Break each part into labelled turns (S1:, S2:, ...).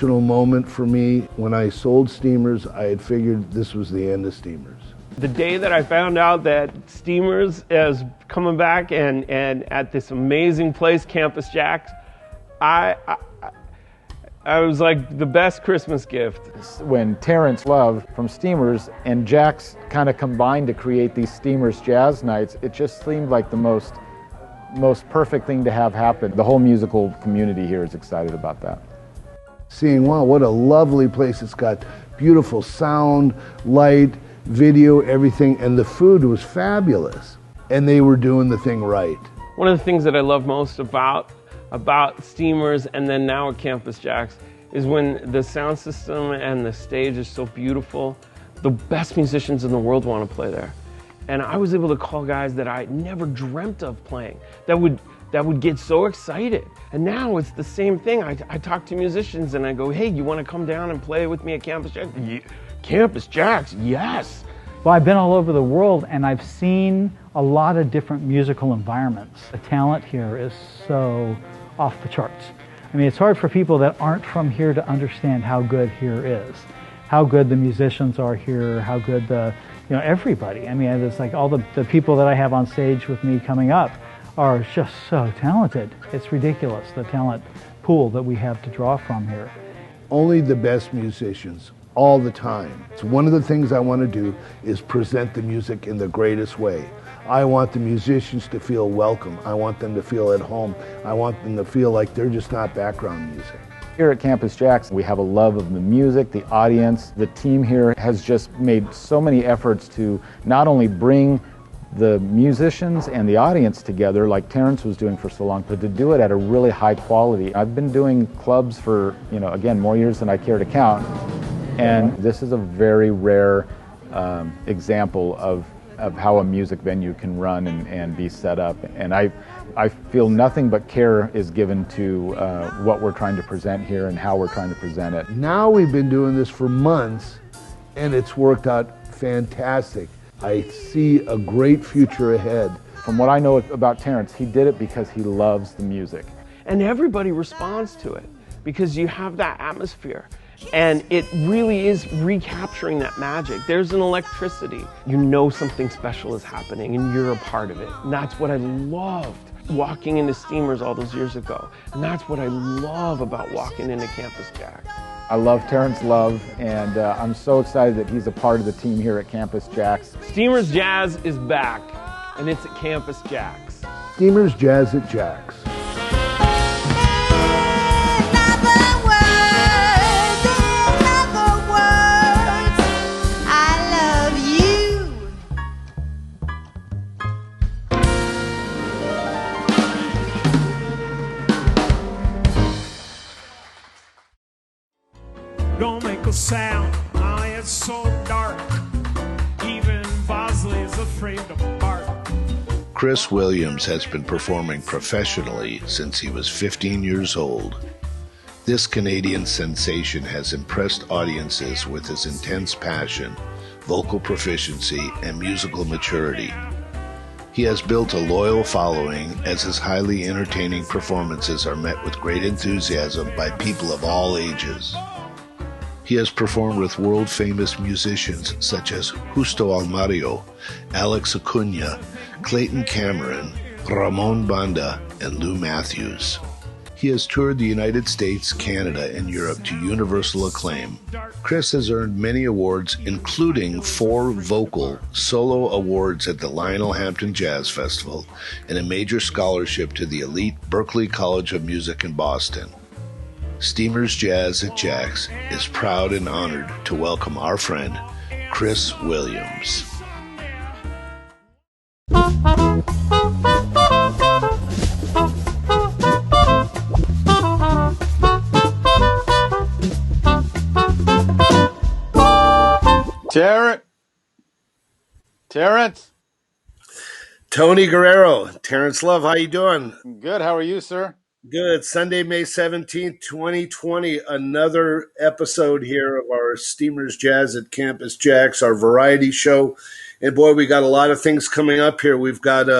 S1: Moment for me. When I sold Steamers, I had figured this was the end of Steamers.
S2: The day that I found out that Steamers is coming back and at this amazing place, Campus JAX, I was like the best Christmas gift.
S3: When Terence Love from Steamers and JAX kind of combined to create these Steamers Jazz Nights, it just seemed like the most perfect thing to have happen. The whole musical community here is excited about that.
S1: Seeing, wow, what a lovely place. It's got beautiful sound, light, video, everything, and the food was fabulous. And they were doing the thing right.
S2: One of the things that I love most about Steamers and then now at Campus JAX is when the sound system and the stage is so beautiful, the best musicians in the world want to play there. And I was able to call guys that I never dreamt of playing, that would get so excited. And now it's the same thing. I talk to musicians and I go, hey, you want to come down and play with me at Campus JAX? Campus JAX, yes.
S4: Well, I've been all over the world and I've seen a lot of different musical environments. The talent here is so off the charts. I mean, it's hard for people that aren't from here to understand how good here is, how good the musicians are here, how good everybody. I mean, it's like all the people that I have on stage with me coming up are just so talented. It's ridiculous, the talent pool that we have to draw from here.
S1: Only the best musicians, all the time. So one of the things I want to do is present the music in the greatest way. I want the musicians to feel welcome. I want them to feel at home. I want them to feel like they're just not background music.
S3: Here at Campus JAX, we have a love of the music, the audience. The team here has just made so many efforts to not only bring the musicians and the audience together like Terence was doing for so long, but to do it at a really high quality. I've been doing clubs for, again, more years than I care to count, and this is a very rare example of how a music venue can run and be set up. And I feel nothing but care is given to what we're trying to present here and how we're trying to present it.
S1: Now we've been doing this for months and it's worked out fantastic. I see a great future ahead.
S3: From what I know about Terence, he did it because he loves the music.
S2: And everybody responds to it because you have that atmosphere. And it really is recapturing that magic. There's an electricity. You know something special is happening and you're a part of it. And that's what I loved walking into Steamers all those years ago. And that's what I love about walking into Campus JAX.
S3: I love Terence Love, and I'm so excited that he's a part of the team here at Campus JAX.
S2: Steamers Jazz is back, and it's at Campus JAX.
S1: Steamers Jazz at JAX.
S5: Don't make a sound, it's so dark. Even Bosley's afraid to bark.
S6: Chris Williams has been performing professionally since he was 15 years old. This Canadian sensation has impressed audiences with his intense passion, vocal proficiency, and musical maturity. He has built a loyal following as his highly entertaining performances are met with great enthusiasm by people of all ages. He has performed with world-famous musicians such as Justo Almario, Alex Acuna, Clayton Cameron, Ramon Banda, and Lou Matthews. He has toured the United States, Canada, and Europe to universal acclaim. Chris has earned many awards, including 4 vocal solo awards at the Lionel Hampton Jazz Festival and a major scholarship to the elite Berklee College of Music in Boston. Steamers Jazz at JAX is proud and honored to welcome our friend, Chris Williams.
S3: Terence.
S1: Tony Guerrero, Terence Love, how you doing?
S3: Good, how are you, sir?
S1: Good. Sunday, May 17th, 2020, another episode here of our Steamers Jazz at Campus JAX, our variety show. And boy, we got a lot of things coming up here. We've got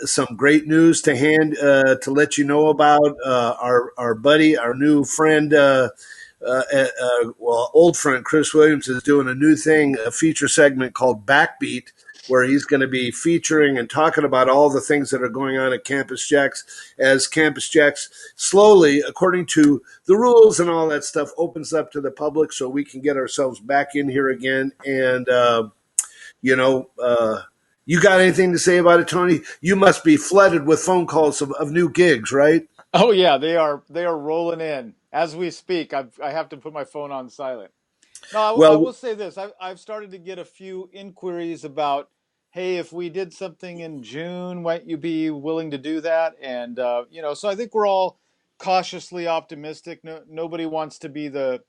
S6: some great news to let you know about. Our buddy, our new friend, old friend Chris Williams is doing a new thing, a feature segment called Backbeat, where he's going to be featuring and talking about all the things that are going on at Campus JAX as Campus JAX slowly, according to the rules and all that stuff, opens up to the public so we can get ourselves back in here again. And, you got anything to say about it, Tony? You must be flooded with phone calls of new gigs, right?
S3: Oh yeah, they are rolling in as we speak. I have to put my phone on silent. No, I will say this. I've started to get a few inquiries about, hey, if we did something in June, might you be willing to do that? And so I think we're all cautiously optimistic. Nobody wants to be the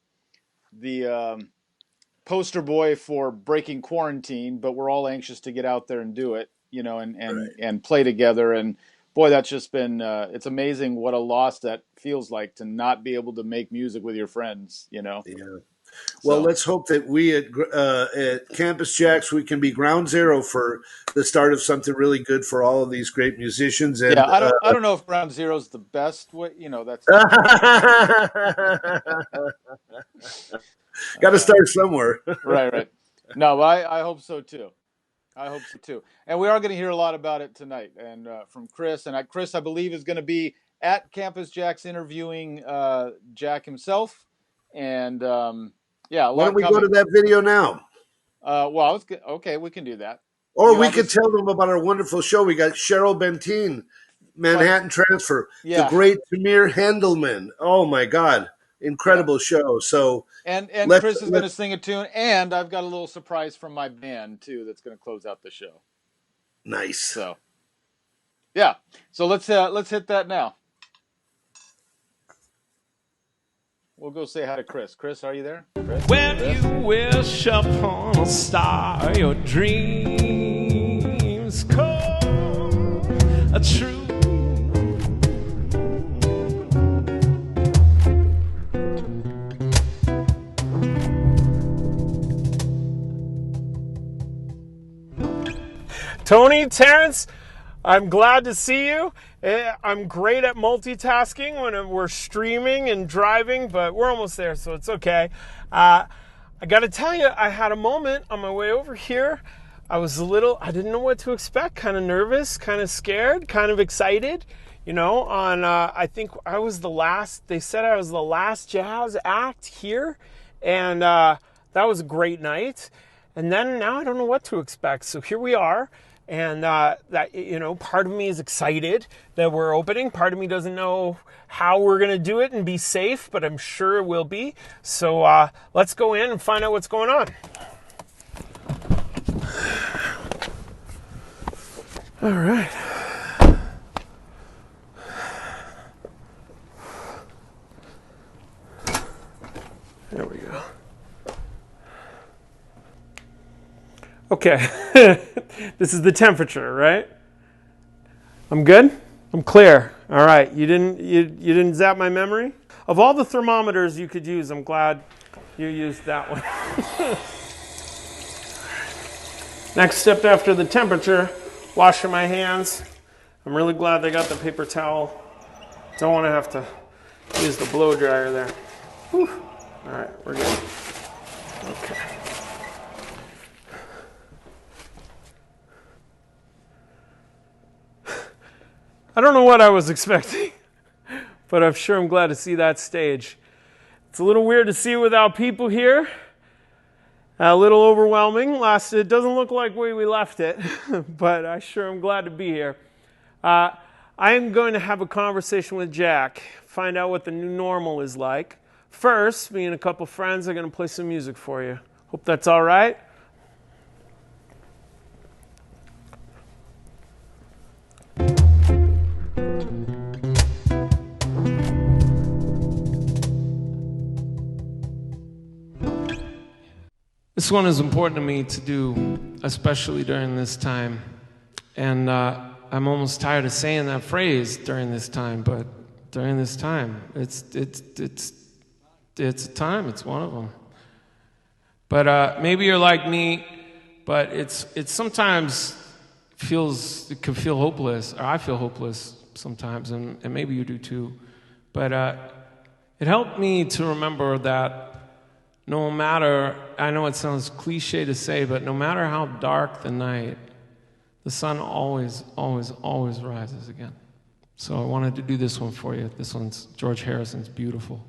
S3: poster boy for breaking quarantine, but we're all anxious to get out there and do it, and play together. And boy, that's just been it's amazing what a loss that feels like to not be able to make music with your friends.
S6: Yeah. Well, let's hope that we at Campus JAX, we can be ground zero for the start of something really good for all of these great musicians. And,
S3: yeah, I don't know if ground zero is the best way. That's
S6: got to start somewhere.
S3: right. No, but I hope so too. I hope so too. And we are going to hear a lot about it tonight, and from Chris. And Chris, I believe, is going to be at Campus JAX interviewing Jack himself. And why
S6: don't we go to that video now?
S3: Okay, we can do that.
S6: Or we could tell them about our wonderful show. We got CHERYL BENTYNE, Manhattan Transfer, the great Tamir Handelman. Oh my God, incredible show! So
S3: and Chris is going to sing a tune, and I've got a little surprise from my band too that's going to close out the show.
S6: Nice.
S3: So yeah, so let's hit that now. We'll go say hi to Chris. Chris, are you there? Chris?
S2: When you wish upon a star, your dreams come true. Tony, Terrence, I'm glad to see you. I'm great at multitasking when we're streaming and driving, but we're almost there, so it's okay. I got to tell you, I had a moment on my way over here. I didn't know what to expect, kind of nervous, kind of scared, kind of excited. I think they said I was the last jazz act here, and that was a great night. And then now I don't know what to expect, so here we are. And part of me is excited that we're opening. Part of me doesn't know how we're going to do it and be safe, but I'm sure it will be. So let's go in and find out what's going on. All right. There we go. Okay, this is the temperature, right? I'm good? I'm clear. All right, you didn't zap my memory? Of all the thermometers you could use, I'm glad you used that one. Next step after the temperature, washing my hands. I'm really glad they got the paper towel. Don't want to have to use the blow dryer there. Whew. All right, we're good. Okay. I don't know what I was expecting, but I'm sure I'm glad to see that stage. It's a little weird to see it without people here. A little overwhelming. It doesn't look like we left it, but I sure am glad to be here. I am going to have a conversation with Jack, find out what the new normal is like. First, me and a couple friends are going to play some music for you. Hope that's all right. This one is important to me to do, especially during this time. And I'm almost tired of saying that phrase, during this time, but during this time, it's a time, it's one of them. But maybe you're like me, but it's sometimes it can feel hopeless, or I feel hopeless sometimes, and maybe you do too. But it helped me to remember that no matter, I know it sounds cliche to say, but no matter how dark the night, the sun always, always, always rises again. So I wanted to do this one for you. This one's George Harrison's beautiful,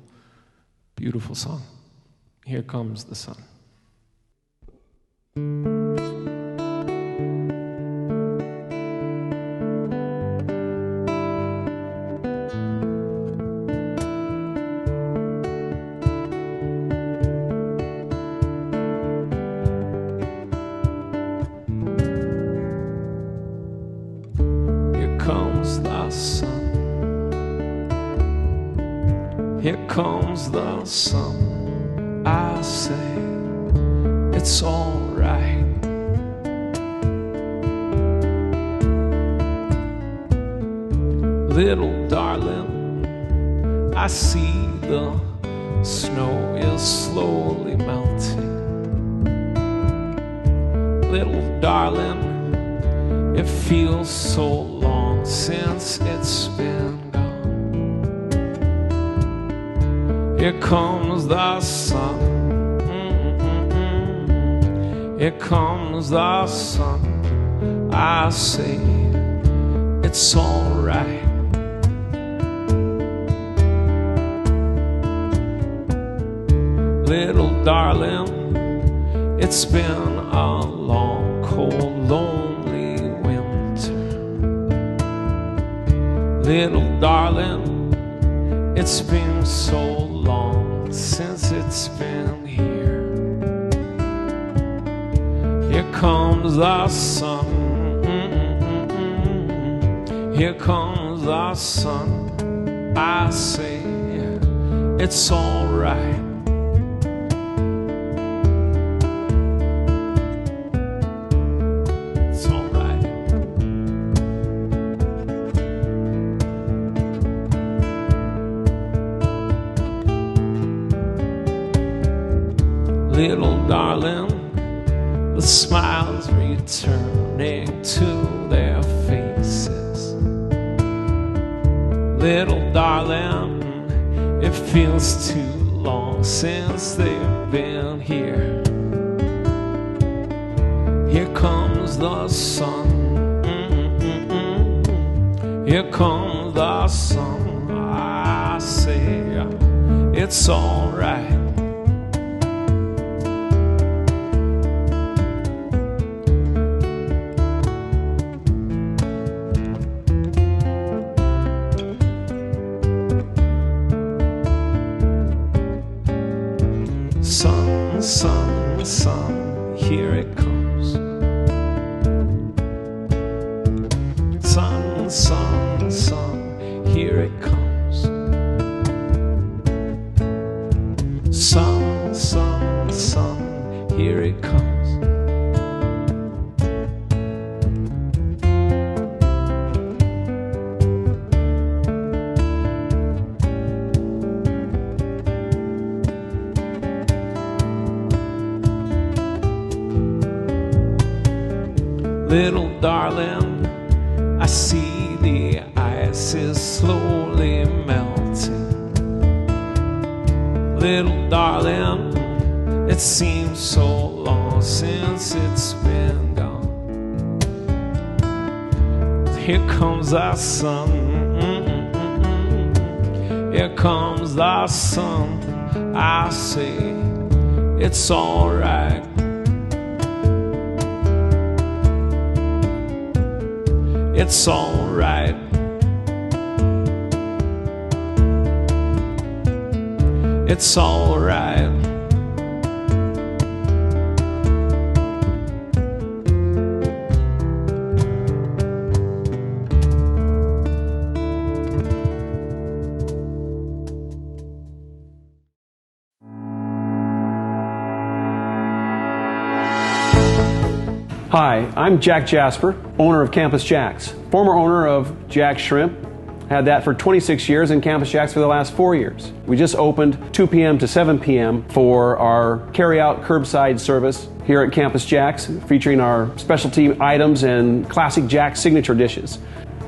S2: beautiful song. Here Comes the Sun.
S7: Here comes the sun, I say, it's all right. Little darling, I see the snow is slowly melting. Little darling, it feels so long since it's been gone. Here comes the sun. Here comes the sun. I say it's all right. Little darling, it's been a long, cold, lonely winter. Little darling, it's been so long since it's been here. Here comes the sun. Here comes the sun. I say it's all right. It's all right. Little darling, the smiles returning to their faces. Little darling, it feels too long since they've been here. Here comes the sun. Here comes the sun. I say it's all right. Sun, sun, sun, here it comes. Sun, sun, sun, here it comes. Sun, sun, sun, here it comes. Little darling, I see the ice is slowly melting. Little darling, it seems so long since it's been gone. Here comes the sun. Here comes the sun. I say it's all right. It's all right. It's all right.
S8: Hi, I'm Jack Jasper, owner of Campus JAX, former owner of JAX Shrimp, Had that for 26 years and Campus JAX for the last 4 years. We just opened 2 p.m. to 7 p.m. for our carry-out curbside service here at Campus JAX, featuring our specialty items and classic JAX signature dishes.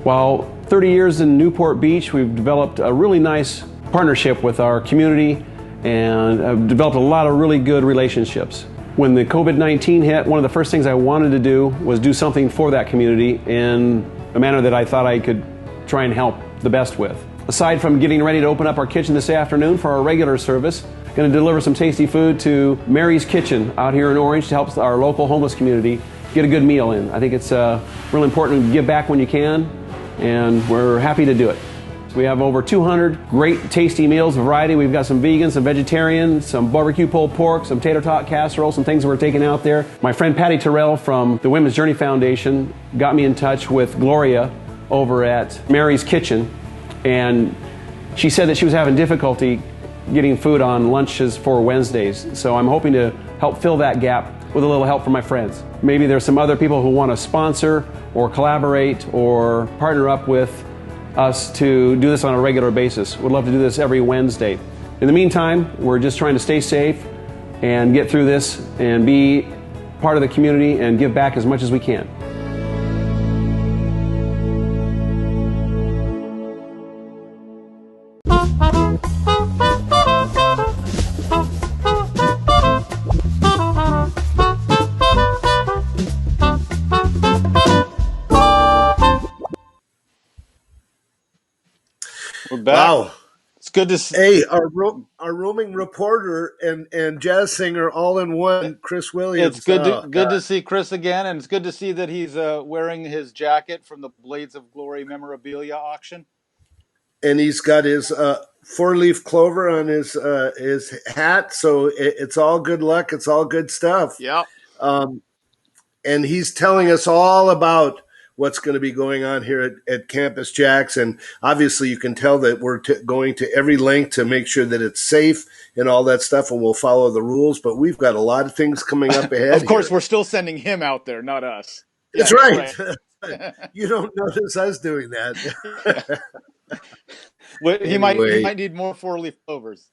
S8: While 30 years in Newport Beach, we've developed a really nice partnership with our community and have developed a lot of really good relationships. When the COVID-19 hit, one of the first things I wanted to do was do something for that community in a manner that I thought I could try and help the best with. Aside from getting ready to open up our kitchen this afternoon for our regular service, going to deliver some tasty food to Mary's Kitchen out here in Orange to help our local homeless community get a good meal in. I think it's really important to give back when you can, and we're happy to do it. We have over 200 great tasty meals, variety. We've got some vegan, some vegetarian, some barbecue pulled pork, some tater tot casserole, some things we're taking out there. My friend Patty TERENCE from the Women's Journey Foundation got me in touch with Gloria over at Mary's Kitchen, and she said that she was having difficulty getting food on lunches for Wednesdays. So I'm hoping to help fill that gap with a little help from my friends. Maybe there's some other people who want to sponsor or collaborate or partner up with us to do this on a regular basis. We'd love to do this every Wednesday. In the meantime, we're just trying to stay safe and get through this and be part of the community and give back as much as we can.
S9: We're back.
S1: Wow.
S9: It's good to see.
S1: Hey, our roaming reporter and jazz singer all in one, Chris Williams.
S9: It's good to see Chris again, and it's good to see that he's wearing his jacket from the Blades of Glory memorabilia auction.
S1: And he's got his four-leaf clover on his hat, so it's all good luck. It's all good stuff.
S9: Yeah.
S1: And he's telling us all about what's going to be going on here at Campus JAX. And obviously you can tell that we're going to every length to make sure that it's safe and all that stuff, and we'll follow the rules. But we've got a lot of things coming up ahead.
S9: Of course, we're still sending him out there, not us.
S1: That's right. You don't notice us doing that.
S9: Well, he might need more four-leaf clovers.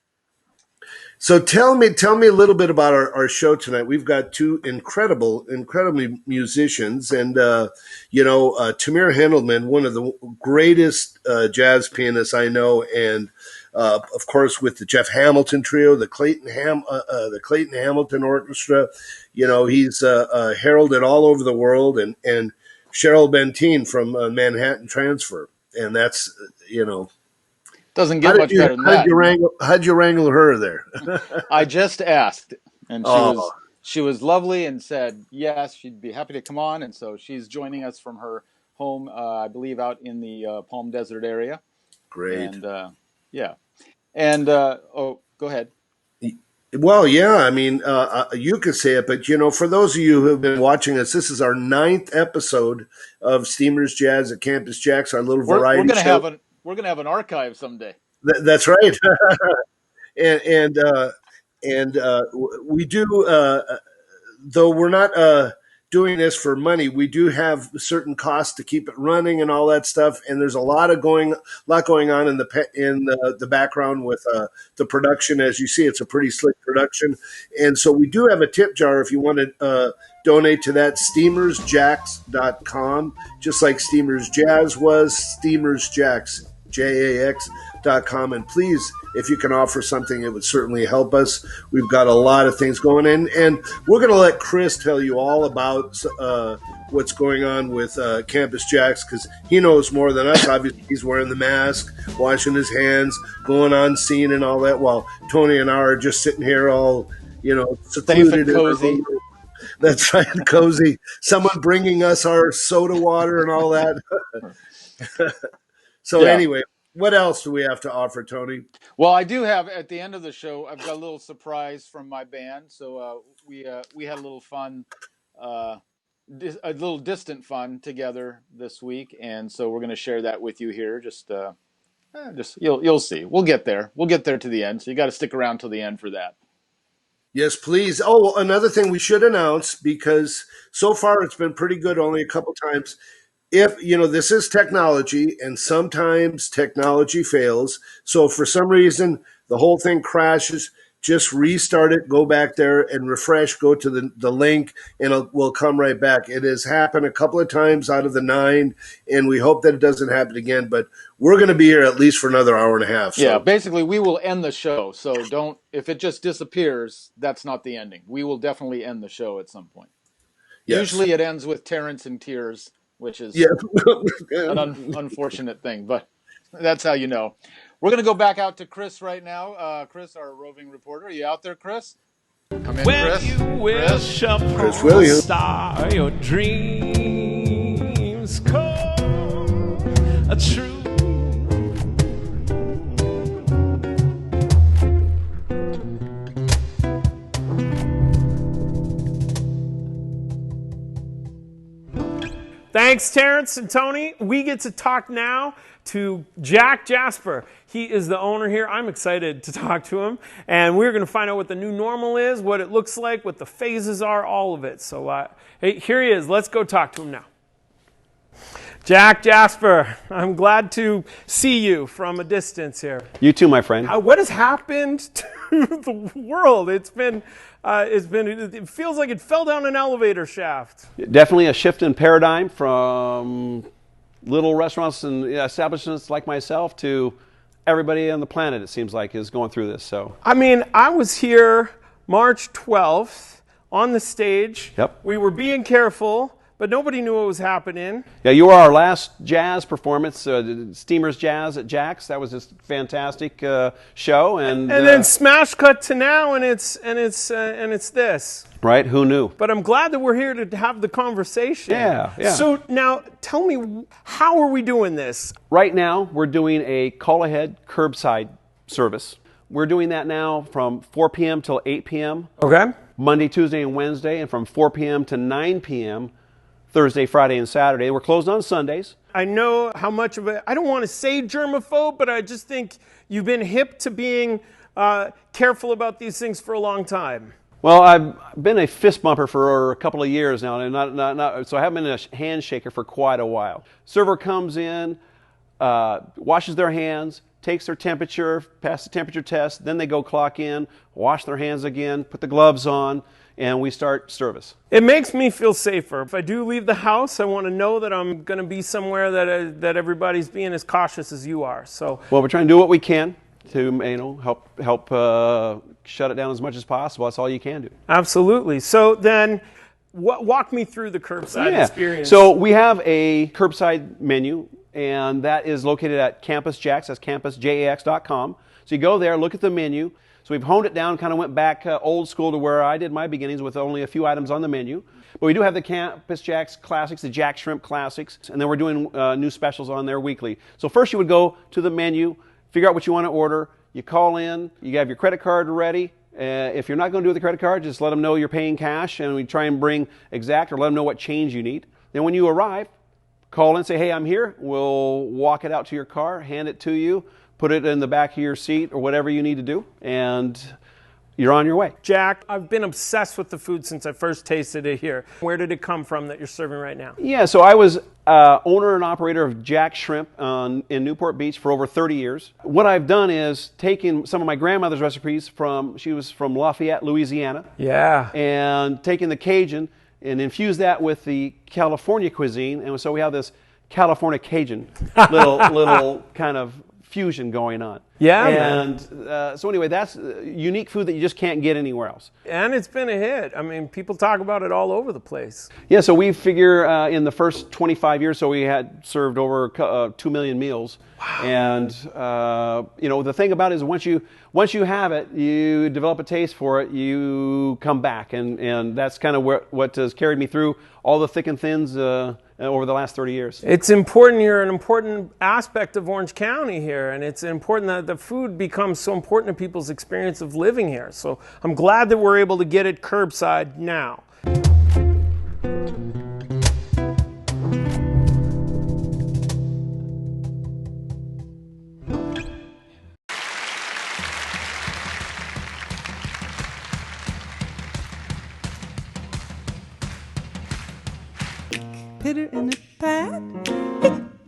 S1: So tell me a little bit about our show tonight. We've got two incredibly musicians, and Tamir Hendelman, one of the greatest jazz pianists I know, and of course with the Jeff Hamilton Trio, the Clayton Hamilton Orchestra. You know, he's heralded all over the world, and CHERYL BENTYNE from Manhattan Transfer, and that's
S9: doesn't get much better than that.
S1: How'd you wrangle her there?
S9: I just asked, and she was lovely and said yes, she'd be happy to come on, and so she's joining us from her home, I believe, out in the Palm Desert area.
S1: Great.
S9: And go ahead.
S1: Well, yeah, I mean, you could say it, but for those of you who have been watching us, this is our 9th episode of Steamers Jazz at Campus JAX, our little variety show.
S9: We're going to have an archive someday.
S1: That's right. and we do, though we're not doing this for money, we do have certain costs to keep it running and all that stuff. And there's a lot going on in the background with the production. As you see, it's a pretty slick production. And so we do have a tip jar if you want to donate to that, steamersjax.com, just like Steamers Jazz was, Steamers JAX, JAX.com. And please, if you can offer something, it would certainly help us. We've got a lot of things going in, and we're going to let Chris tell you all about what's going on with Campus JAX, because he knows more than us. Obviously, he's wearing the mask, washing his hands, going on scene and all that, while Tony and I are just sitting here all, secluded.
S9: Safe and cozy.
S1: That's right, cozy. Someone bringing us our soda water and all that. So anyway, what else do we have to offer, Tony?
S9: Well, I do have, at the end of the show, I've got a little surprise from my band. So we had a little fun, a little distant fun together this week, and so we're going to share that with you here. Just you'll see. We'll get there. We'll get there to the end. So you got to stick around till the end for that.
S1: Yes, please. Oh, another thing we should announce, because so far it's been pretty good, only a couple times.
S6: if, you know, this is technology and sometimes technology fails. So if for some reason the whole thing crashes, just restart it, go back there and refresh, go to the link, and we'll come right back. It has happened a couple of times out of the 9, and we hope that it doesn't happen again, but we're going to be here at least for another hour and a half. So.
S9: Yeah, basically we will end the show. So don't, if it just disappears, that's not the ending. We will definitely end the show at some point.
S6: Yes.
S9: Usually it ends with Terrence in tears, which is an unfortunate thing, but that's how you know. We're going to go back out to Chris right now. Chris, our roving reporter. Are you out there, Chris? Come in, Chris.
S7: You wish
S6: Chris Williams.
S7: star your dreams come true.
S2: Thanks, Terrence and Tony. We get to talk now to Jack Jasper. He is the owner here. I'm excited to talk to him. And we're going to find out what the new normal is, what it looks like, what the phases are, all of it. So hey, here he is. Let's go talk to him now. Jack Jasper, I'm glad to see you from a distance here.
S8: You too, my friend.
S2: What has happened to the world? It feels like it fell down an elevator shaft.
S8: Definitely a shift in paradigm from little restaurants and establishments like myself to everybody on the planet, it seems like, is going through this. So,
S2: I mean, I was here March 12th on the stage.
S8: Yep.
S2: We were being careful, but nobody knew what was happening.
S8: Yeah, you were our last jazz performance, Steamers Jazz at JAX. That was just a fantastic show, and
S2: then smash cut to now, and it's this.
S8: Right? Who knew?
S2: But I'm glad that we're here to have the conversation.
S8: Yeah.
S2: So now, tell me, how are we doing this?
S8: Right now, we're doing a call-ahead curbside service. We're doing that now from 4 p.m. till 8 p.m.
S2: Okay.
S8: Monday, Tuesday, and Wednesday, and from 4 p.m. to 9 p.m. Thursday, Friday, and Saturday. We're closed on Sundays.
S2: I know how much of it, I don't want to say germaphobe, but I just think you've been hip to being careful about these things for a long time.
S8: Well, I've been a fist bumper for a couple of years now, and so I haven't been a handshaker for quite a while. Server comes in, washes their hands, takes their temperature, passes the temperature test, then they go clock in, wash their hands again, put the gloves on, and we start service.
S2: It makes me feel safer. If I do leave the house, I want to know that I'm going to be somewhere that everybody's being as cautious as you are. So,
S8: well, we're trying to do what we can to help shut it down as much as possible. That's all you can do.
S2: Absolutely. So then, walk me through the curbside experience.
S8: So we have a curbside menu, and that is located at Campus JAX. That's campusjax.com. So you go there, look at the menu. So we've honed it down, kind of went back old school to where I did my beginnings with only a few items on the menu. But we do have the Campus JAX Classics, the Jack Shrimp Classics, and then we're doing new specials on there weekly. So first you would go to the menu, figure out what you want to order, you call in, you have your credit card ready. If you're not going to do it with the credit card, just let them know you're paying cash, and we try and bring exact or let them know what change you need. Then when you arrive, call in, say, hey, I'm here. We'll walk it out to your car, hand it to you, put it in the back of your seat or whatever you need to do, and you're on your way.
S2: Jack, I've been obsessed with the food since I first tasted it here. Where did it come from that you're serving right now?
S8: Yeah, so I was owner and operator of Jack Shrimp in Newport Beach for over 30 years. What I've done is taken some of my grandmother's recipes she was from Lafayette, Louisiana.
S2: Yeah.
S8: And taken the Cajun and infused that with the California cuisine. And so we have this California Cajun little kind of fusion going on.
S2: Yeah,
S8: and so anyway, that's unique food that you just can't get anywhere else.
S2: And it's been a hit. I mean, people talk about it all over the place.
S8: Yeah, so we figure in the first 25 years, so we had served over 2 million meals. Wow. And the thing about it is once you have it, you develop a taste for it, you come back, and that's kind of what has carried me through all the thick and thins over the last 30 years.
S2: It's important. You're an important aspect of Orange County here, and it's important that the food becomes so important to people's experience of living here. So I'm glad that we're able to get it curbside now.
S10: pitter in the pat.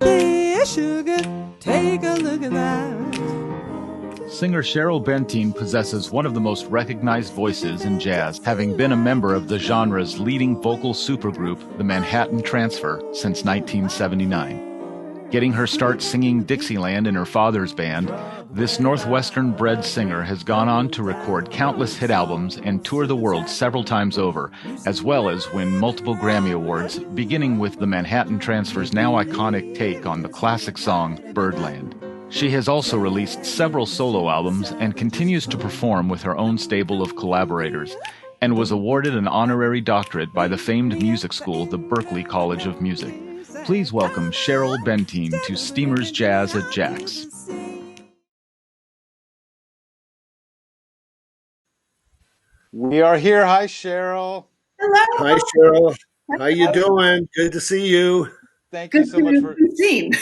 S10: Hey, sugar, take a look at that.
S3: Singer CHERYL BENTYNE possesses one of the most recognized voices in jazz, having been a member of the genre's leading vocal supergroup, the Manhattan Transfer, since 1979. Getting her start singing Dixieland in her father's band, this Northwestern-bred singer has gone on to record countless hit albums and tour the world several times over, as well as win multiple Grammy Awards, beginning with the Manhattan Transfer's now iconic take on the classic song Birdland. She has also released several solo albums and continues to perform with her own stable of collaborators, and was awarded an honorary doctorate by the famed music school, the Berklee College of Music. Please welcome CHERYL BENTYNE to Steamers Jazz at JAX.
S9: We are here. Hi, Cheryl.
S11: Hello.
S6: Hi, Cheryl. How you doing? Good to see you.
S9: Thank you so much for
S11: being seen.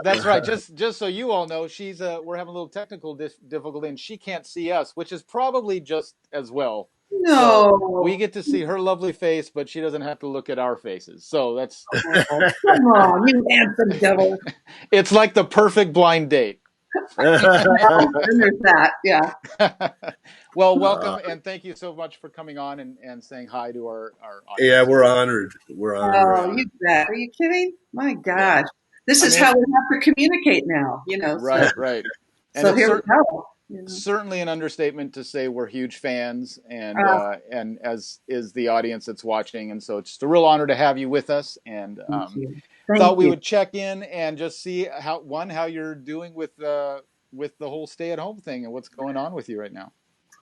S9: That's right. Just so you all know, she's we're having a little technical difficulty, and she can't see us, which is probably just as well.
S11: No,
S9: so we get to see her lovely face, but she doesn't have to look at our faces. So that's
S11: come on, you handsome devil.
S9: It's like the perfect blind date.
S11: And there's that, yeah.
S9: Well, welcome, and thank you so much for coming on and saying hi to our audience.
S6: Yeah, we're honored. We're honored.
S11: Oh, you bet. Are you kidding? My gosh. This is how we have to communicate now, you know.
S9: Right,
S11: so,
S9: right. And
S11: so here we go. You know?
S9: Certainly an understatement to say we're huge fans, and as is the audience that's watching, and so it's just a real honor to have you with us. And thought we would check in and just see how you're doing with the whole stay-at-home thing and what's going on with you right now.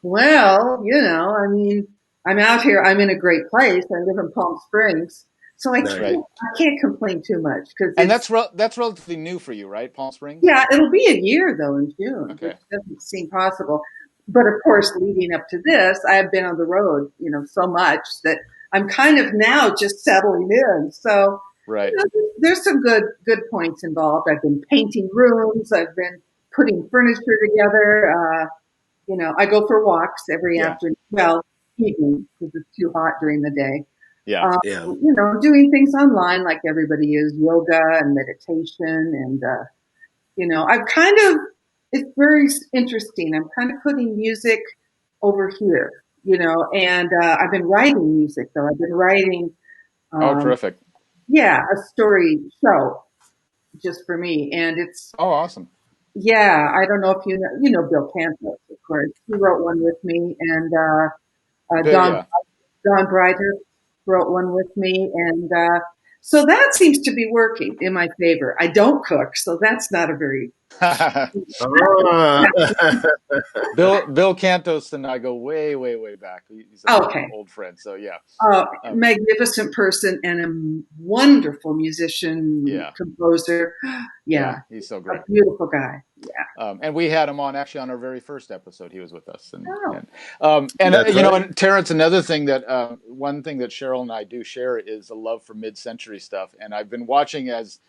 S11: Well, you know, I mean, I'm out here. I'm in a great place. I live in Palm Springs, so I can't complain too much
S9: and that's relatively new for you, right, Palm Springs?
S11: Yeah, it'll be a year though in June.
S9: Okay.
S11: Which doesn't seem possible, but of course, leading up to this, I have been on the road, you know, so much that I'm kind of now just settling in. So,
S9: right,
S11: you know, there's some good points involved. I've been painting rooms. I've been putting furniture together. You know, I go for walks every afternoon. Well, evening because it's too hot during the day.
S9: Yeah.
S11: You know, doing things online like everybody is, yoga and meditation. And, you know, it's very interesting. I'm kind of putting music over here, you know, and I've been writing music though. I've been writing.
S9: Terrific.
S11: Yeah, a story show just for me. And it's.
S9: Oh, awesome.
S11: Yeah, I don't know if you know Bill Cantos, of course. He wrote one with me, and Don Breiter wrote one with me, and so that seems to be working in my favor. I don't cook, so that's not a very
S9: Bill Cantos and I go way back. He's an old friend, so yeah.
S11: Magnificent person and a wonderful musician, composer. Yeah,
S9: he's so great.
S11: A beautiful guy. Yeah.
S9: And we had him on our very first episode. He was with us, and you know, and Terence, another thing that one thing that Cheryl and I do share is a love for mid-century stuff, and I've been watching as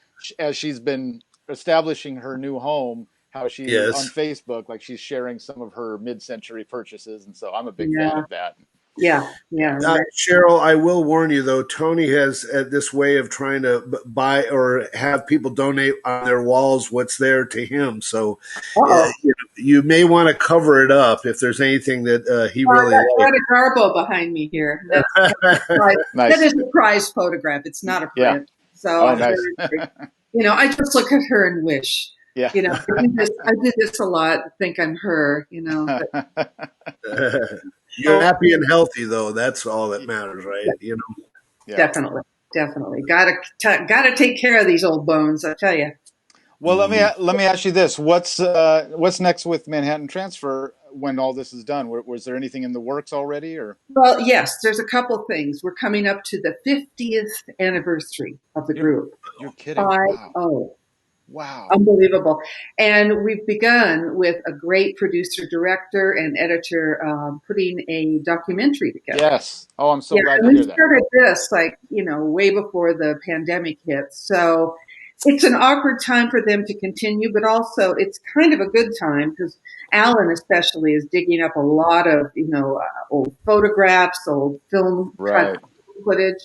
S9: she's been establishing her new home, how she on Facebook, like she's sharing some of her mid-century purchases, and so I'm a big fan of that.
S11: Yeah.
S6: Cheryl, I will warn you though, Tony has this way of trying to buy or have people donate on their walls what's there to him. So you may want to cover it up if there's anything that he really likes.
S11: I've got a garbo behind me here. That's nice. That is a prize photograph. It's not a print. So
S9: nice.
S11: You know, I just look at her and wish.
S9: Yeah.
S11: You know, I do this a lot. Think I'm her. You know. But,
S6: you're happy and healthy, though. That's all that matters, right? You know.
S11: Definitely. Gotta take care of these old bones. I tell you.
S9: Well, let me ask you this: what's next with Manhattan Transfer when all this is done? Was there anything in the works already, or?
S11: Well, yes. There's a couple things. We're coming up to the 50th anniversary of the group.
S9: You're kidding!
S11: 50.
S9: Wow.
S11: Unbelievable. And we've begun with a great producer, director, and editor putting a documentary together.
S9: Yes. Oh, I'm so glad to hear that.
S11: We started this way before the pandemic hit. So it's an awkward time for them to continue, but also it's kind of a good time because Alan especially is digging up a lot of, old photographs, old film footage.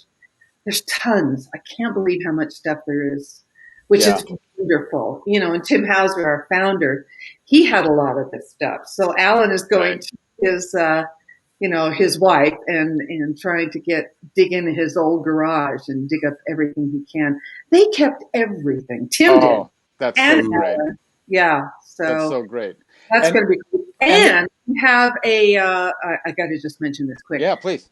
S11: there's tons. I can't believe how much stuff there is, which is wonderful. You know, and Tim Hauser, our founder, he had a lot of this stuff. So Alan is going to his, you know, his wife and trying to dig into his old garage and dig up everything he can. They kept everything. Tim did.
S9: That's
S11: and
S9: so great.
S11: Yeah. So
S9: that's so great.
S11: That's going to be cool. And we have I got to just mention this quick.
S9: Yeah, please.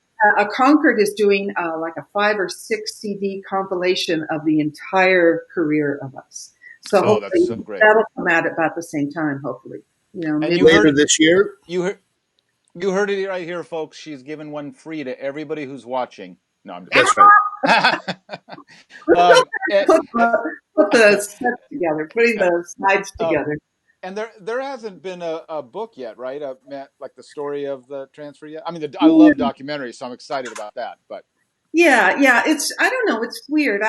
S11: Concord is doing like a 5 or 6 CD compilation of the entire career of us. So hopefully
S9: that's so great.
S11: That'll come out at about the same time, hopefully. You know,
S1: later this year.
S9: You heard it right here, folks. She's giving one free to everybody who's watching. No, I'm just
S1: That's right.
S11: Put the sets together, putting the slides together.
S9: And there hasn't been a book yet, right? Like the story of the transfer yet. I mean, I love documentaries, so I'm excited about that. But
S11: yeah, I don't know. It's weird.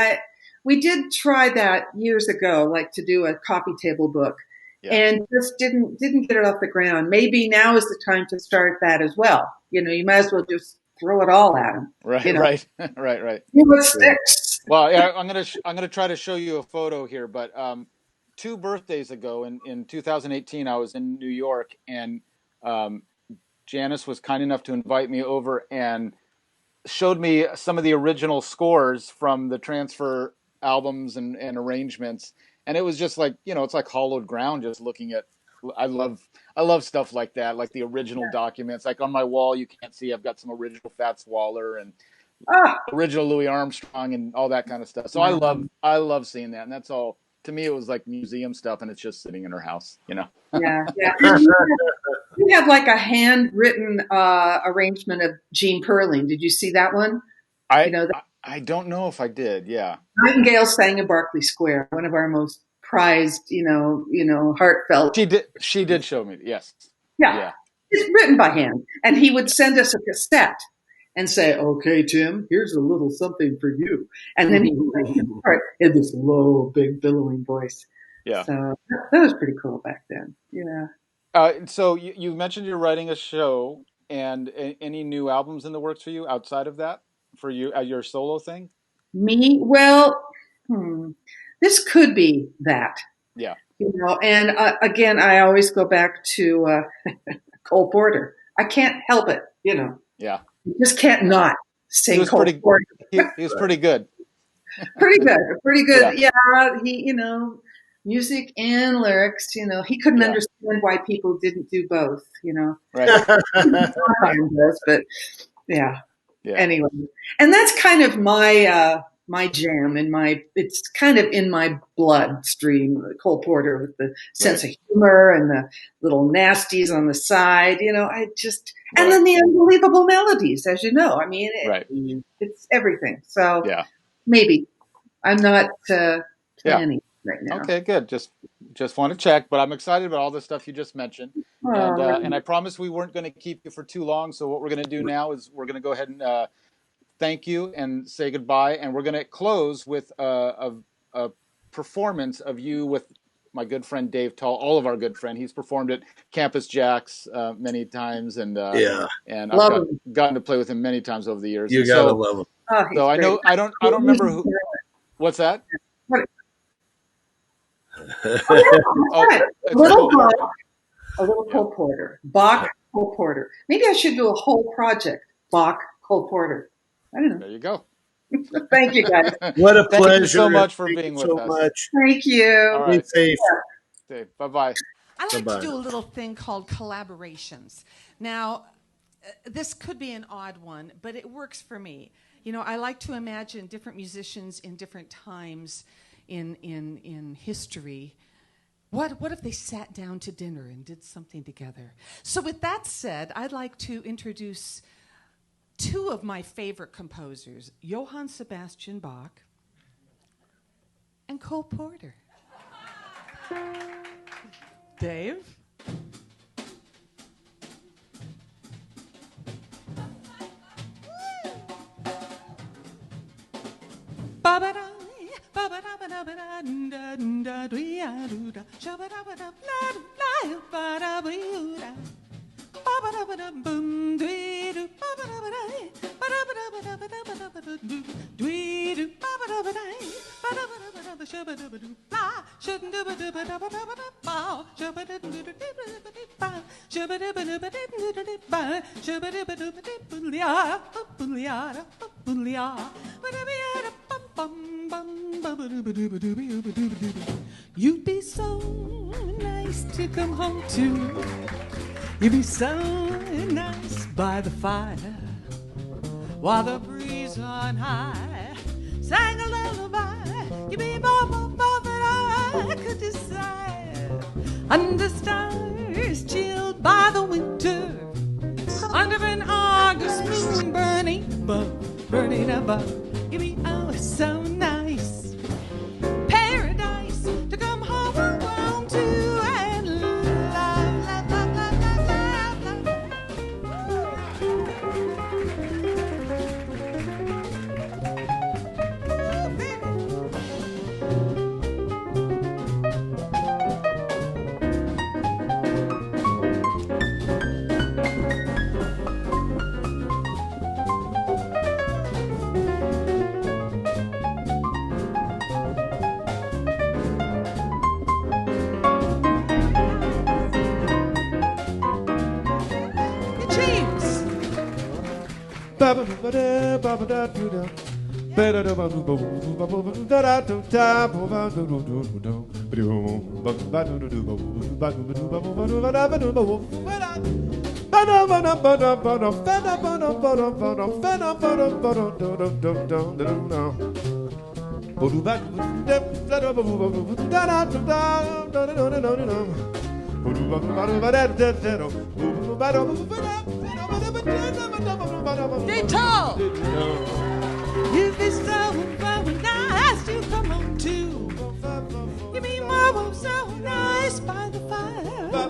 S11: We did try that years ago, like to do a coffee table book, and just didn't get it off the ground. Maybe now is the time to start that as well. You know, you might as well just throw it all at them.
S9: Right,
S11: you know?
S9: right.
S11: See what sticks.
S9: Well, yeah, I'm gonna try to show you a photo here, but 2 birthdays ago in 2018, I was in New York, and Janice was kind enough to invite me over and showed me some of the original scores from the transfer albums and arrangements. And it was just like, you know, it's like hollowed ground just looking at. I love stuff like that, like the original documents. Like on my wall, you can't see, I've got some original Fats Waller and original Louis Armstrong and all that kind of stuff. So I love seeing that, and that's all. To me, it was like museum stuff, and it's just sitting in her house, you know.
S11: Yeah. We have like a handwritten arrangement of Gene Perling. Did you see that one?
S9: I don't know if I did. Yeah.
S11: Nightingale sang in Berkeley Square, one of our most prized, you know, heartfelt.
S9: She did show me. Yes.
S11: Yeah. It's written by hand, and he would send us a cassette and say, "Okay, Tim, here's a little something for you," and then he in this low, big, billowing voice.
S9: Yeah.
S11: So that was pretty cool back then. Yeah.
S9: So you mentioned you're writing a show, and any new albums in the works for you outside of that, for you your solo thing?
S11: Me? Well, this could be that.
S9: Yeah.
S11: You know, and again, I always go back to Cole Porter. I can't help it, you know.
S9: Yeah.
S11: You just can't not sing Cole Porter.
S9: He was pretty good.
S11: Pretty good. Yeah. He, you know, music and lyrics, you know, he couldn't understand why people didn't do both, you know.
S9: Right.
S11: But yeah. Anyway, and that's kind of my my jam and it's kind of in my bloodstream, Cole Porter, with the sense of humor and the little nasties on the side, you know. And then the unbelievable melodies, as you know. I mean, it's everything. So maybe I'm not planning right now.
S9: Okay, good. Just want to check, but I'm excited about all the stuff you just mentioned. And I promised we weren't going to keep you for too long. So what we're going to do now is we're going to go ahead and thank you and say goodbye. And we're going to close with a performance of you with my good friend Dave Tall, all of our good friend. He's performed at Campus JAX many times, and and I've gotten to play with him many times over the years.
S1: You gotta love him.
S11: Oh,
S9: so I know I don't remember who. What's that?
S11: A little Cole Porter, Bach Cole Porter. Maybe I should do a whole project, Bach Cole Porter. I don't know.
S9: There you go.
S11: Thank you, guys.
S1: What a pleasure.
S9: Thank you so much for being with us.
S11: Thank you.
S9: All right.
S1: Be safe.
S9: Bye-bye.
S10: I like to do a little thing called collaborations. Now, this could be an odd one, but it works for me. You know, I like to imagine different musicians in different times in history. What if they sat down to dinner and did something together? So with that said, I'd like to introduce 2 of my favorite composers, Johann Sebastian Bach and Cole Porter. Dave?
S12: You'd be so nice to come home to. You'd be so nice by the fire, while the breeze on high sang a lullaby. You'd be more than I could desire. Under stars chilled by the winter, under an August moon burning above. You'd be oh so nice, paradise to come home around to and love, love, love, love, love, Stay tall. You'd be so nice to come home to. You'd be more so nice by the fire,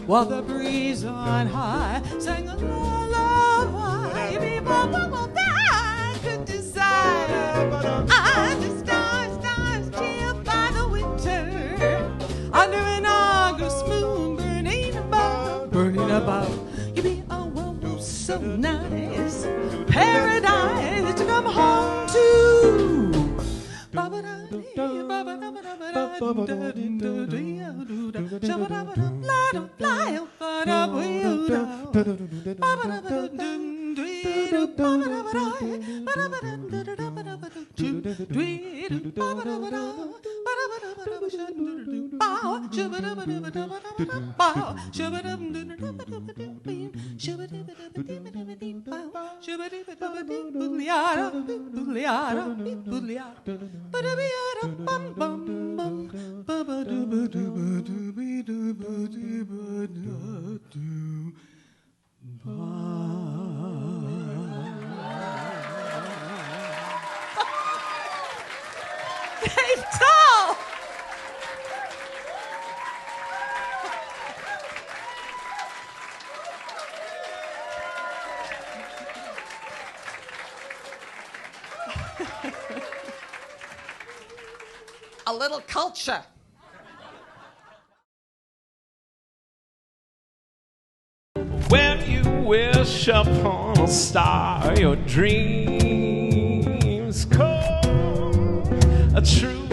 S12: while the breeze on high sang a lullaby. You'd be more than I could desire. Under stars chilled by the winter, under an August moon burning above. You'd be so nice, paradise to come home to. Stay tall. A little culture.
S7: When you wish upon a star, your dreams come true.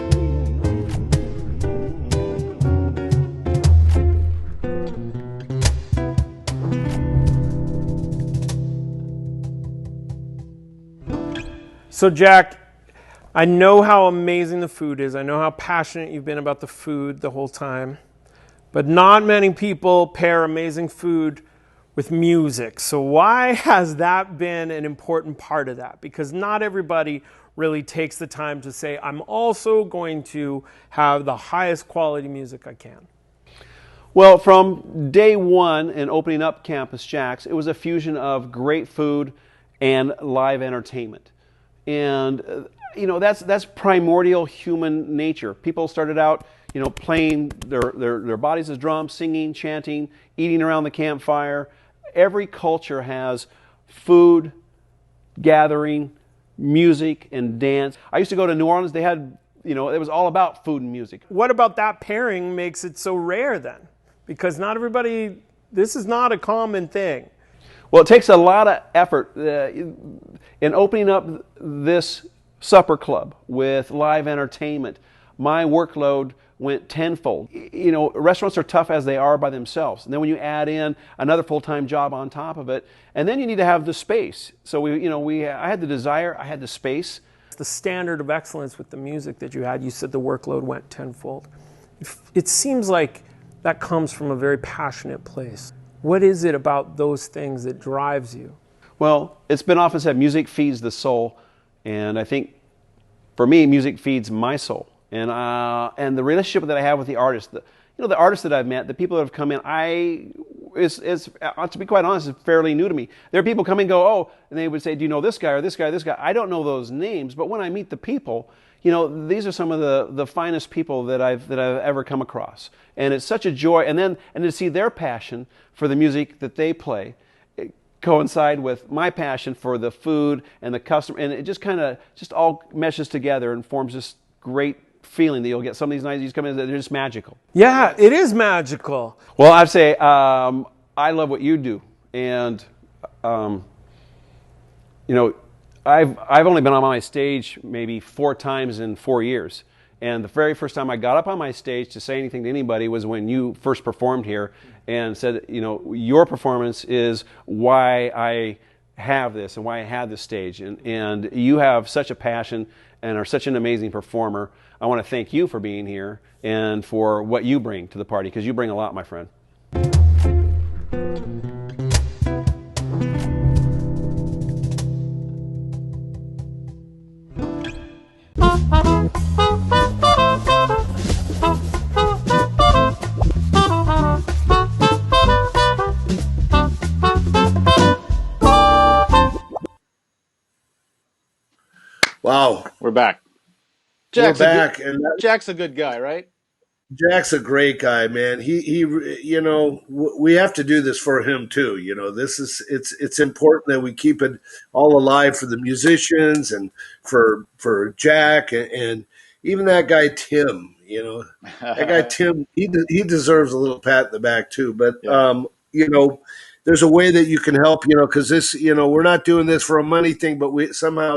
S2: So Jack, I know how amazing the food is. I know how passionate you've been about the food the whole time. But not many people pair amazing food with music. So why has that been an important part of that? Because not everybody really takes the time to say, I'm also going to have the highest quality music I can.
S8: Well, from day one in opening up Campus JAX, it was a fusion of great food and live entertainment. And that's primordial human nature. People started out, playing their bodies as drums, singing, chanting, eating around the campfire. Every culture has food, gathering, music, and dance. I used to go to New Orleans. They had, it was all about food and music.
S2: What about that pairing makes it so rare then? Because not everybody, this is not a common thing.
S8: Well, it takes a lot of effort in opening up this supper club with live entertainment. My workload went tenfold. You know, restaurants are tough as they are by themselves. And then when you add in another full-time job on top of it, and then you need to have the space. So I had the desire, I had the space.
S2: The standard of excellence with the music that you had, you said the workload went tenfold. It seems like that comes from a very passionate place. What is it about those things that drives you?
S8: Well, it's been often said music feeds the soul, and I think for me, music feeds my soul. And the relationship that I have with the artists, the artists that I've met, the people that have come in, to be quite honest, it's fairly new to me. There are people come and go, oh, and they would say, do you know this guy or this guy, this guy? I don't know those names, but when I meet the people, these are some of the finest people that I've ever come across. And it's such a joy, and to see their passion for the music that they play coincide with my passion for the food and the customer, and it just kind of all meshes together and forms this great feeling that you'll get some of these nights you come in, they're just magical.
S2: Yeah, it is magical.
S8: Well, I'd say I love what you do, and I've only been on my stage maybe 4 times in 4 years, and the very first time I got up on my stage to say anything to anybody was when you first performed here and said, your performance is why I have this and why I have this stage, and you have such a passion and are such an amazing performer. I want to thank you for being here and for what you bring to the party, because you bring a lot, my friend.
S6: Wow.
S9: We're back.
S6: We're back. And
S9: Jack's a good guy, right?
S6: Jack's a great guy, man. He we have to do this for him too. It's important that we keep it all alive for the musicians and for Jack and even that guy Tim. That guy Tim. He deserves a little pat in the back too. But there's a way that you can help. Because this, we're not doing this for a money thing, but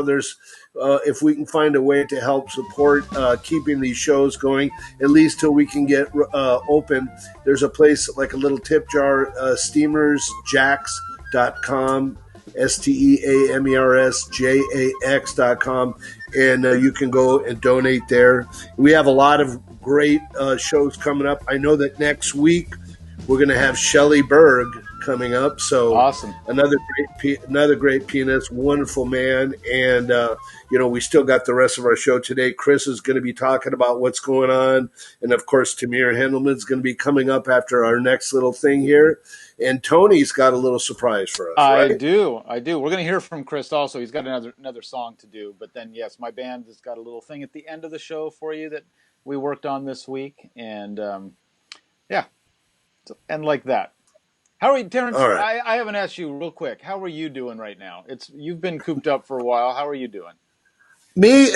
S6: there's. If we can find a way to help support keeping these shows going, at least till we can get open, there's a place like a little tip jar, steamersjax.com, STEAMERSJAX.com, and you can go and donate there. We have a lot of great shows coming up. I know that next week we're going to have Shelley Berg coming up. So
S9: awesome.
S6: Another great pianist, wonderful man. And, we still got the rest of our show today. Chris is going to be talking about what's going on. And of course, Tamir Hendelman is going to be coming up after our next little thing here. And Tony's got a little surprise for us. Right?
S9: I do. We're going to hear from Chris also. He's got another song to do. But then, yes, my band has got a little thing at the end of the show for you that we worked on this week. And, and like that. How are you, Terence?
S6: Right.
S9: I haven't asked you real quick. How are you doing right now? You've been cooped up for a while. How are you doing?
S6: Me,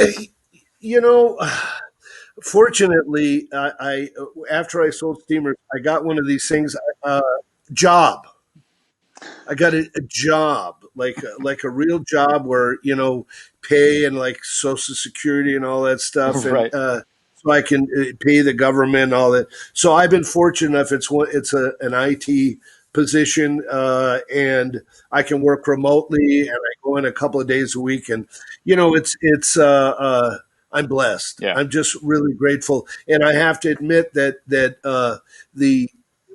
S6: fortunately, I after I sold Steamers, I got one of these things, job. I got a job, like a real job where, pay and like Social Security and all that stuff.
S9: Right.
S6: And, so I can pay the government and all that. So I've been fortunate enough. It's an IT position, and I can work remotely, and I go in a couple of days a week, and I'm blessed.
S9: Yeah.
S6: I'm just really grateful, and I have to admit that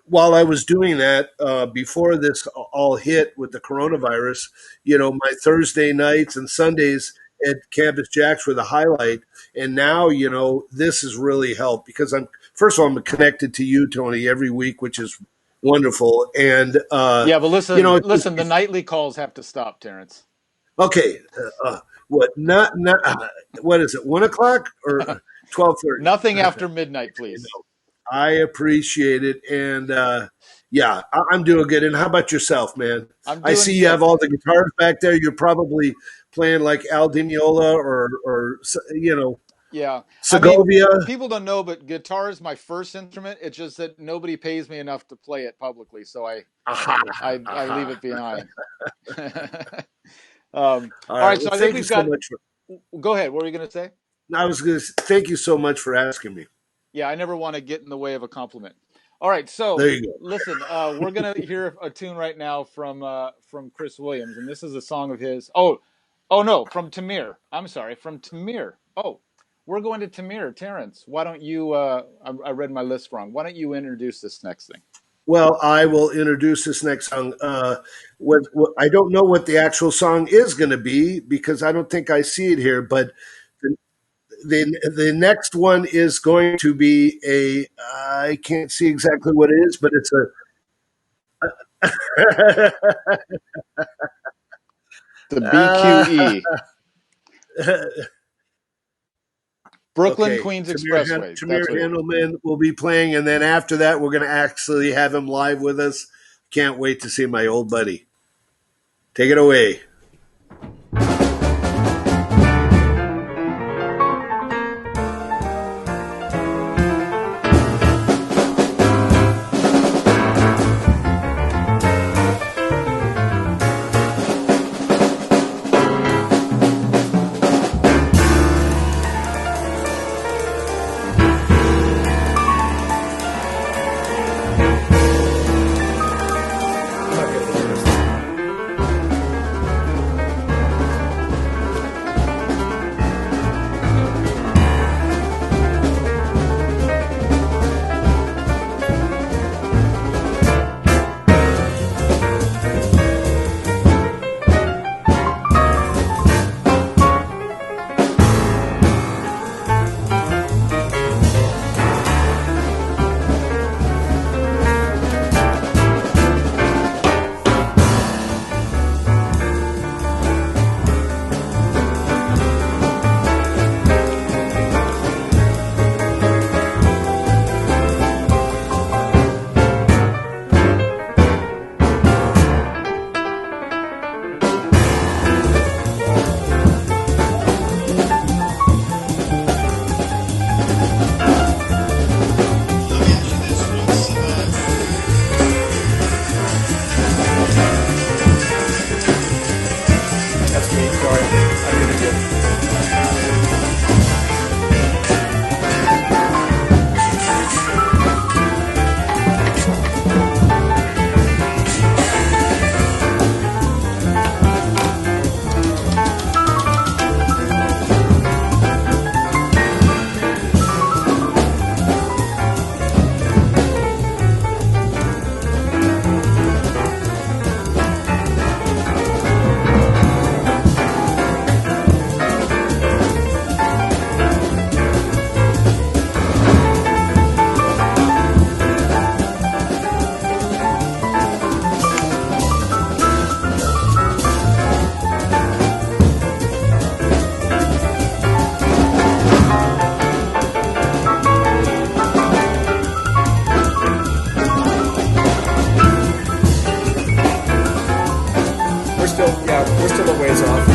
S6: while I was doing that before this all hit with the coronavirus, my Thursday nights and Sundays at Campus JAX were the highlight, and now this has really helped because I'm connected to you, Tony, every week, which is wonderful. And
S9: but listen, the nightly calls have to stop, Terence.
S6: Okay, what is it? 1 o'clock or 12:30?
S9: Nothing after midnight, please.
S6: I appreciate it, and I'm doing good. And how about yourself, man? I see you have all the guitars back there. You're probably playing like Al Di Meola or
S9: Yeah.
S6: Segovia.
S9: People don't know, but guitar is my first instrument. It's just that nobody pays me enough to play it publicly, so I leave it behind. All right, so
S1: Well,
S9: I think
S1: thank you
S9: we've
S1: so
S9: got.
S1: much.
S9: Go ahead. What were you going to say?
S1: I was going to thank you so much for asking me.
S9: Yeah, I never want to get in the way of a compliment. All right, so
S1: There you go.
S9: listen, we're gonna hear a tune right now from Chris Williams, and this is a song of his. Oh no, from Tamir. I'm sorry, from Tamir. Oh, we're going to Tamir. Terrence, why don't you? I read my list wrong. Why don't you introduce this next thing?
S1: Well, I will introduce this next song. What I don't know what the actual song is going to be because I don't think I see it here. But the next one is going to be a. I can't see exactly what it is, but it's a.
S9: The BQE. Brooklyn
S1: Okay.
S9: Queens
S1: Tamir,
S9: Expressway.
S1: Tamir
S9: That's what it is.
S1: Handelman will be playing, and then after that, we're going to actually have him live with us. Can't wait to see my old buddy. Take it away.
S13: We're still a ways off.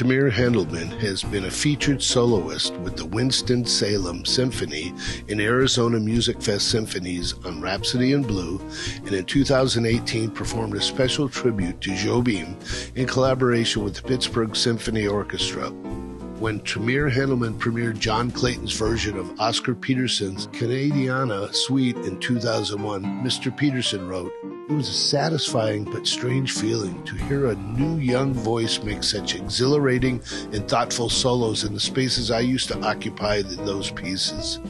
S6: Tamir Handelman has been a featured soloist with the Winston-Salem Symphony in Arizona Music Fest Symphonies on Rhapsody in Blue, and in 2018 performed a special tribute to Jobim in collaboration with the Pittsburgh Symphony Orchestra. When Tamir Handelman premiered John Clayton's version of Oscar Peterson's Canadiana Suite in 2001, Mr. Peterson wrote, "It was a satisfying but strange feeling to hear a new young voice make such exhilarating and thoughtful solos in the spaces I used to occupy in those pieces."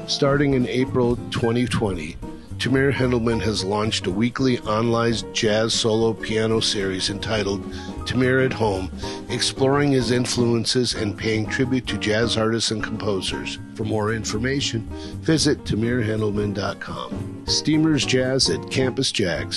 S6: Starting in April 2020, Tamir Handelman has launched a weekly online jazz solo piano series entitled Tamir at Home, exploring his influences and paying tribute to jazz artists and composers. For more information, visit TamirHandelman.com. Steamers Jazz at Campus JAX.